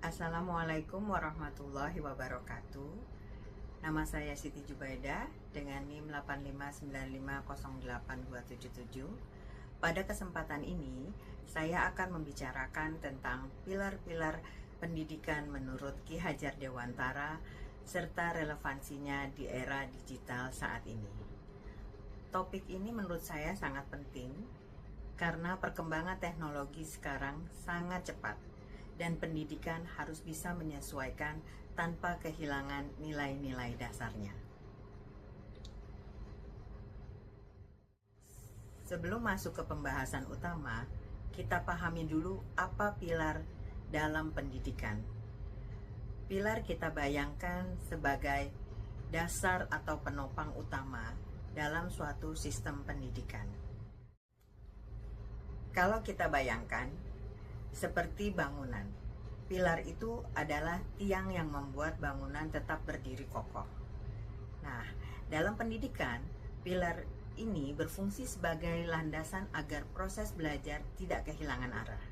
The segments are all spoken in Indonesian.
Assalamualaikum warahmatullahi wabarakatuh. Nama saya Siti Jubaidah dengan NIM 859508277. Pada kesempatan ini, saya akan membicarakan tentang pilar-pilar pendidikan menurut Ki Hajar Dewantara serta relevansinya di era digital saat ini. Topik ini menurut saya sangat penting karena perkembangan teknologi sekarang sangat cepat dan pendidikan harus bisa menyesuaikan tanpa kehilangan nilai-nilai dasarnya. Sebelum masuk ke pembahasan utama, kita pahami dulu apa pilar dalam pendidikan. Pilar kita bayangkan sebagai dasar atau penopang utama dalam suatu sistem pendidikan. Kalau kita bayangkan seperti bangunan, pilar itu adalah tiang yang membuat bangunan tetap berdiri kokoh. Nah, dalam pendidikan, pilar ini berfungsi sebagai landasan agar proses belajar tidak kehilangan arah.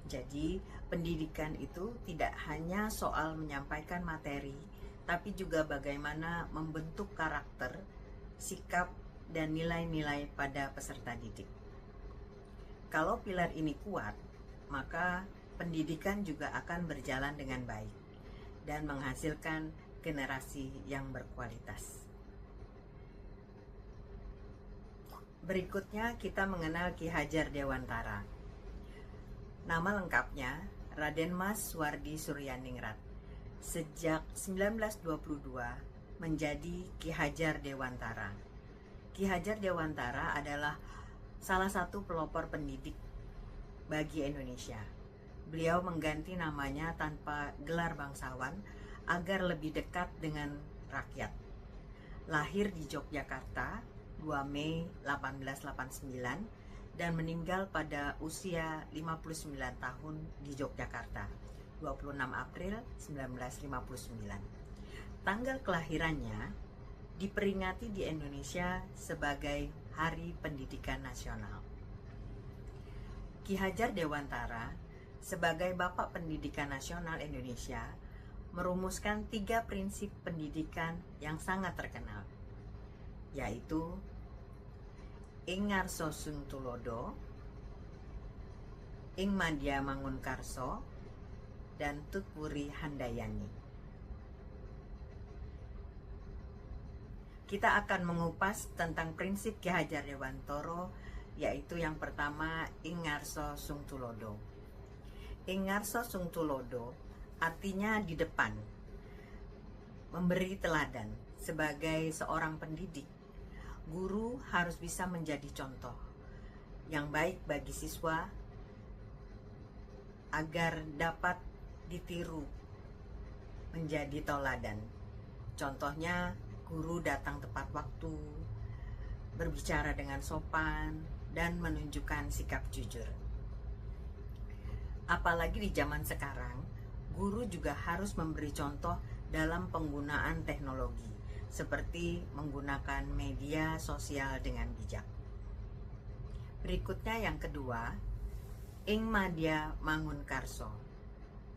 Jadi, pendidikan itu tidak hanya soal menyampaikan materi, tapi juga bagaimana membentuk karakter, sikap, dan nilai-nilai pada peserta didik. Kalau pilar ini kuat, maka pendidikan juga akan berjalan dengan baik dan menghasilkan generasi yang berkualitas. Berikutnya kita mengenal Ki Hajar Dewantara. Nama lengkapnya Raden Mas Suwardi Suryaningrat. Sejak 1922 menjadi Ki Hajar Dewantara. Ki Hajar Dewantara adalah salah satu pelopor pendidik bagi Indonesia. Beliau mengganti namanya tanpa gelar bangsawan agar lebih dekat dengan rakyat. Lahir di Yogyakarta 2 Mei 1889 dan meninggal pada usia 59 tahun di Yogyakarta 26 April 1959. Tanggal kelahirannya diperingati di Indonesia sebagai Hari Pendidikan Nasional. Ki Hajar Dewantara sebagai Bapak Pendidikan Nasional Indonesia merumuskan 3 prinsip pendidikan yang sangat terkenal, yaitu Ing Ngarso Sung Tulodo, Ing Madya Mangunkarso, dan Tutpuri Handayani. Kita akan mengupas tentang prinsip Ki Hajar Dewantara, yaitu yang pertama Ing Ngarso Sung Tulodo. Ing Ngarso Sung Tulodo artinya di depan, memberi teladan. Sebagai seorang pendidik, guru harus bisa menjadi contoh yang baik bagi siswa agar dapat ditiru menjadi teladan. Contohnya, guru datang tepat waktu, berbicara dengan sopan, dan menunjukkan sikap jujur. Apalagi di zaman sekarang, guru juga harus memberi contoh dalam penggunaan teknologi, seperti menggunakan media sosial dengan bijak. Berikutnya yang kedua, Ing Madya Mangunkarso,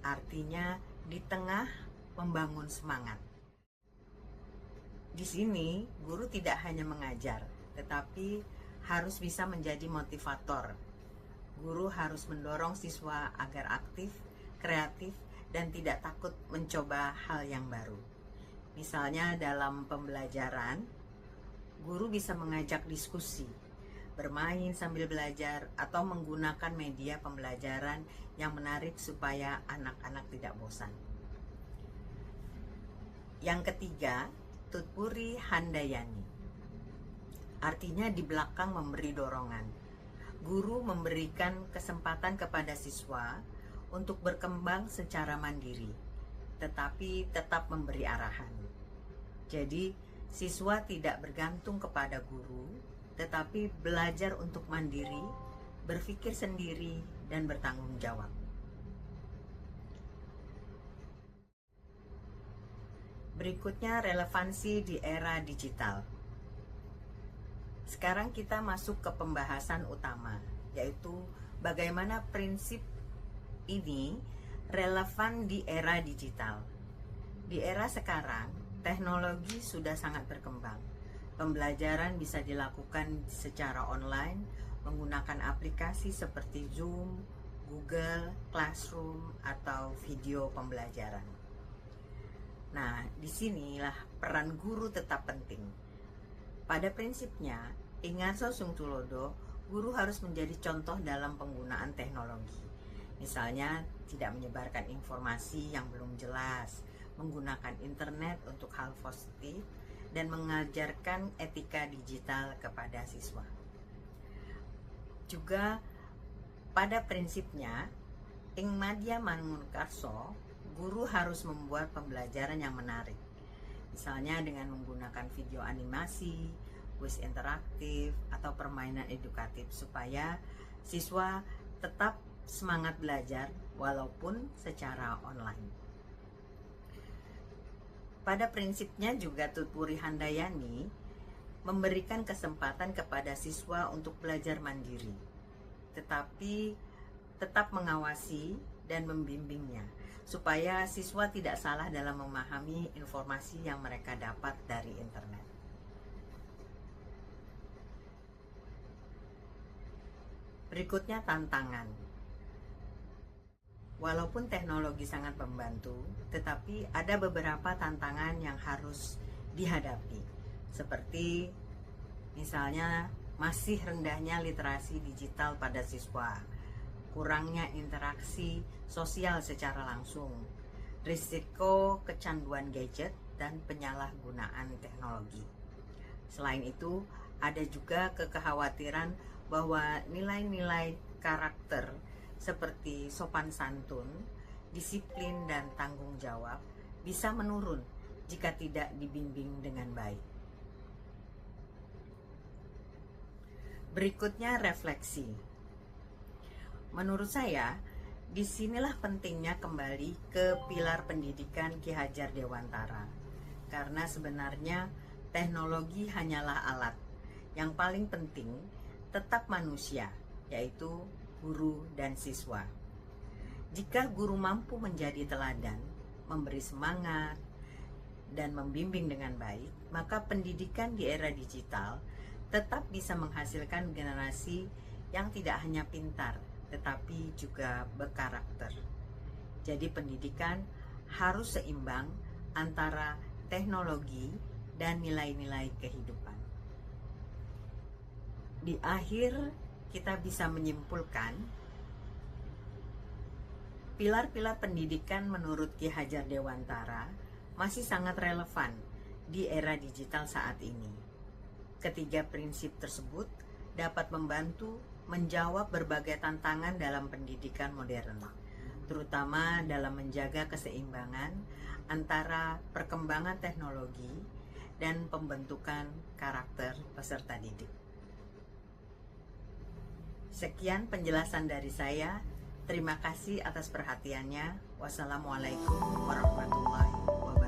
artinya di tengah membangun semangat. Di sini, guru tidak hanya mengajar, tetapi harus bisa menjadi motivator. Guru harus mendorong siswa agar aktif, kreatif, dan tidak takut mencoba hal yang baru. Misalnya dalam pembelajaran, guru bisa mengajak diskusi, bermain sambil belajar, atau menggunakan media pembelajaran yang menarik supaya anak-anak tidak bosan. Yang ketiga, Tutpuri Handayani, artinya di belakang memberi dorongan. Guru memberikan kesempatan kepada siswa untuk berkembang secara mandiri, tetapi tetap memberi arahan. Jadi, siswa tidak bergantung kepada guru, tetapi belajar untuk mandiri, berpikir sendiri, dan bertanggung jawab. Berikutnya, relevansi di era digital. Sekarang kita masuk ke pembahasan utama, yaitu bagaimana prinsip ini relevan di era digital. Di era sekarang, teknologi sudah sangat berkembang. Pembelajaran bisa dilakukan secara online menggunakan aplikasi seperti Zoom, Google Classroom, atau video pembelajaran. Nah, disinilah peran guru tetap penting. Pada prinsipnya, Ingarso Sungtulodo, guru harus menjadi contoh dalam penggunaan teknologi. Misalnya, tidak menyebarkan informasi yang belum jelas, menggunakan internet untuk hal positif, dan mengajarkan etika digital kepada siswa. Juga pada prinsipnya, ing madya mangunkarso, guru harus membuat pembelajaran yang menarik. Misalnya dengan menggunakan video animasi, kuis interaktif, atau permainan edukatif supaya siswa tetap semangat belajar walaupun secara online. Pada prinsipnya juga Tutpuri Handayani memberikan kesempatan kepada siswa untuk belajar mandiri, tetapi tetap mengawasi dan membimbingnya supaya siswa tidak salah dalam memahami informasi yang mereka dapat dari internet. Berikutnya tantangan. Walaupun teknologi sangat membantu, tetapi ada beberapa tantangan yang harus dihadapi. Seperti misalnya masih rendahnya literasi digital pada siswa, kurangnya interaksi sosial secara langsung, risiko kecanduan gadget, dan penyalahgunaan teknologi. Selain itu, ada juga kekhawatiran bahwa nilai-nilai karakter seperti sopan santun, disiplin, dan tanggung jawab bisa menurun jika tidak dibimbing dengan baik. Berikutnya refleksi. Menurut saya, disinilah pentingnya kembali ke pilar pendidikan Ki Hajar Dewantara. Karena sebenarnya teknologi hanyalah alat. Yang paling penting tetap manusia, yaitu guru dan siswa. Jika guru mampu menjadi teladan, memberi semangat, dan membimbing dengan baik, maka pendidikan di era digital tetap bisa menghasilkan generasi yang tidak hanya pintar, tetapi juga berkarakter. Jadi pendidikan harus seimbang antara teknologi dan nilai-nilai kehidupan. Di akhir kita bisa menyimpulkan pilar-pilar pendidikan menurut Ki Hajar Dewantara masih sangat relevan di era digital saat ini. Ketiga prinsip tersebut dapat membantu menjawab berbagai tantangan dalam pendidikan modern, terutama dalam menjaga keseimbangan antara perkembangan teknologi dan pembentukan karakter peserta didik. Sekian penjelasan dari saya. Terima kasih atas perhatiannya. Wassalamualaikum warahmatullahi wabarakatuh.